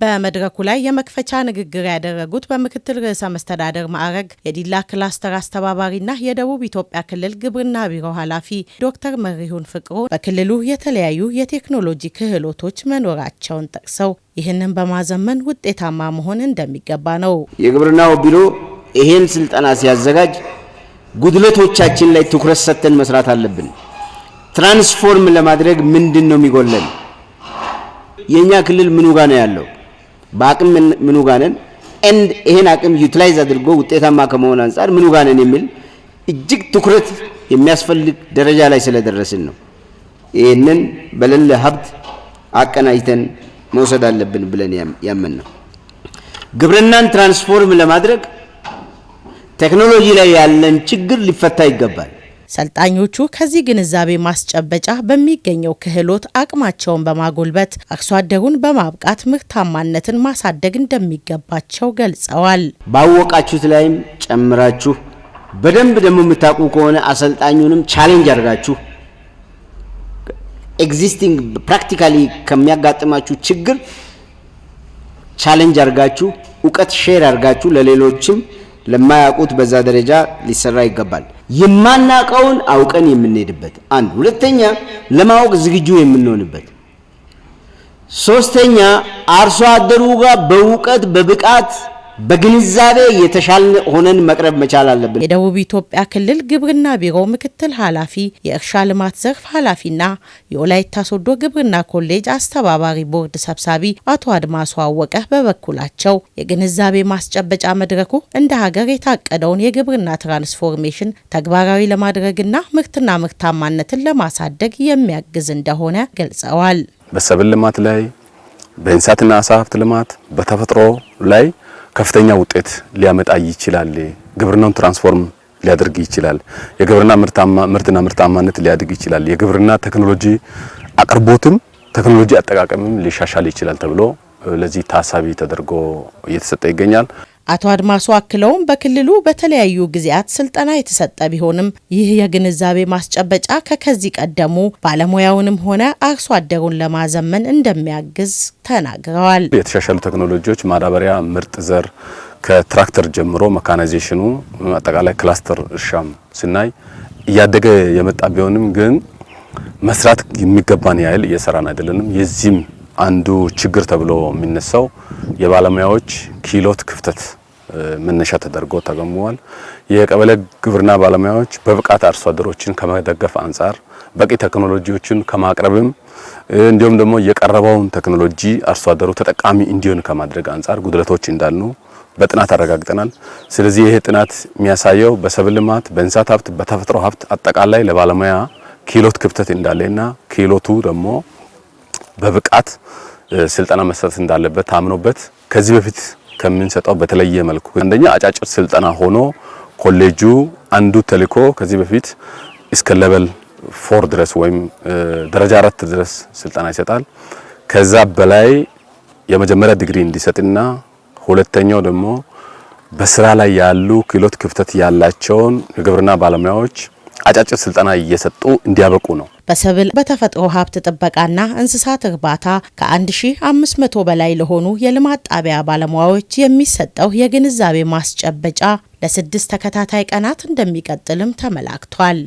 በመድረኩ ላይ የመክፈቻ ንግግር ያደረጉት በምክትል ርዕሰ መስተዳድር ማዕረግ የዲላ ክላስተር አስተባባሪና የደቡብ ኢትዮጵያ ክልል ግብርና ቢሮ ኃላፊ ዶክተር መሪሁን ፍቅሩ በክልሉ የተለያዩ የቴክኖሎጂ ክህሎቶች መኖራቸውን ጠቅሰው ይህንን በማዘመን ውጤታማ መሆን እንደሚገባ ነው። የግብርናው ቢሮ ይሄን ስልጠና ሲያዘጋጅ ጉድለቶቻችን ላይ ትኩረት ሰጥተን መስራት አለብን። ትራንስፎርም ለማድረግ ምንድነው የሚጎለን? የኛ ክልል ምኑ ጋር ነው ያለው? በአቅም ምኑ ጋር ነን? ይሄን አቅም ዩቲላይዝ አድርጎ ውጤታማ ከመሆን አንፃር ምኑ ጋር ነን የሚል እጅግ ትኩረት የሚያስፈልግ ደረጃ ላይ ስለደረስን ነው ይሄንን በለለ ሀብት አቀናጅተን መውሰድ አለብን ብለን ያመንነው። ግብርናን ትራንስፎርም ለማድረግ ቴክኖሎጂ ላይ ያለን ችግር ሊፈታ ይገባል። ሰልጣኞቹ ከዚህ ግንዛቤ ማስጨበጫ በሚገኘው ክህሎት አቅማቸውን በማጎልበት አርሶ አደሩን በማብቃት ምርታማነትን ማሳደግ እንደሚገባቸው ገልጸዋል። ባወቃችሁት ላይም ጨምራችሁ በደንብ ደግሞ የምታውቁ ከሆነ አሰልጣኙንም ቻሌንጅ አድርጋችሁ ኤግዚስቲንግ ፕራክቲካሊ ከሚያጋጥማችሁ ችግር ቻሌንጅ አድርጋችሁ ዕውቀት ሼር አድርጋችሁ ለሌሎችም ለማያውቁት በዛ ደረጃ ሊሰራ ይገባል። የማናውቀውን አውቀን የምንሄድበት አንድ፣ ሁለተኛ ለማወቅ ዝግጁ የምንሆንበት፣ ሶስተኛ አርሶ አደሩ ጋር በዕውቀት በብቃት በግንዛቤ የተሻለ ሆነን መቅረብ መቻል አለብን። የደቡብ ኢትዮጵያ ክልል ግብርና ቢሮ ምክትል ኃላፊ የእርሻ ልማት ዘርፍ ኃላፊና የወላይታ ሶዶ ግብርና ኮሌጅ አስተባባሪ ቦርድ ሰብሳቢ አቶ አድማሱ አወቀ በበኩላቸው የግንዛቤ ማስጨበጫ መድረኩ እንደ ሀገር የታቀደውን የግብርና ትራንስፎርሜሽን ተግባራዊ ለማድረግና ምርትና ምርታማነትን ለማሳደግ የሚያግዝ እንደሆነ ገልጸዋል። በሰብል ልማት ላይ፣ በእንስሳትና ዓሳ ሀብት ልማት፣ በተፈጥሮ ላይ ከፍተኛ ውጤት ሊያመጣ ይችላል። ግብርናውን ትራንስፎርም ሊያደርግ ይችላል። የግብርና ምርትና ምርታማነት ሊያድግ ይችላል። የግብርና ቴክኖሎጂ አቅርቦትም ቴክኖሎጂ አጠቃቀምም ሊሻሻል ይችላል ተብሎ ለዚህ ታሳቢ ተደርጎ እየተሰጠ ይገኛል። አቶ አድማሱ አክለውም በክልሉ በተለያዩ ጊዜያት ስልጠና የተሰጠ ቢሆንም ይህ የግንዛቤ ማስጨበጫ ከዚህ ቀደሙ ባለሙያውንም ሆነ አርሶ አደሩን ለማዘመን እንደሚያግዝ ተናግረዋል። የተሻሻሉ ቴክኖሎጂዎች ማዳበሪያ፣ ምርጥ ዘር ከትራክተር ጀምሮ መካናይዜሽኑ አጠቃላይ ክላስተር እርሻም ስናይ እያደገ የመጣ ቢሆንም ግን መስራት የሚገባን ያህል እየሰራን አይደለንም። የዚህም አንዱ ችግር ተብሎ የሚነሳው የባለሙያዎች ክህሎት ክፍተት መነሻ ተደርጎ ተገምቷል። የቀበሌ ግብርና ባለሙያዎች በብቃት አርሶ አደሮችን ከመደገፍ አንፃር በቂ ቴክኖሎጂዎችን ከማቅረብም እንዲሁም ደግሞ የቀረበውን ቴክኖሎጂ አርሶ አደሩ ተጠቃሚ እንዲሆን ከማድረግ አንፃር ጉድለቶች እንዳሉ በጥናት አረጋግጠናል። ስለዚህ ይሄ ጥናት የሚያሳየው በሰብል ልማት፣ በእንስሳት ሀብት፣ በተፈጥሮ ሀብት አጠቃላይ ለባለሙያ ክህሎት ክፍተት እንዳለና ክህሎቱ ደግሞ በብቃት ስልጠና መስጠት እንዳለበት ታምኖበት ከዚህ በፊት ከምንሰጠው በተለየ መልኩ አንደኛ አጫጭር ስልጠና ሆኖ ኮሌጁ አንዱ ተልኮ ከዚህ በፊት እስከ ሌቨል 4 ድረስ ወይም ደረጃ 4 ድረስ ስልጠና ይሰጣል። ከዛ በላይ የመጀመሪያ ዲግሪ እንዲሰጥና ሁለተኛው ደግሞ በስራ ላይ ያሉ ክህሎት ክፍተት ያላቸውን የግብርና ባለሙያዎች አጫጭር ስልጠና እየሰጡ እንዲያበቁ ነው። በሰብል በተፈጥሮ ሀብት ጥበቃና እንስሳት እርባታ ከ1500 በላይ ለሆኑ የልማት ጣቢያ ባለሙያዎች የሚሰጠው የግንዛቤ ማስጨበጫ ለ6 ተከታታይ ቀናት እንደሚቀጥልም ተመላክቷል።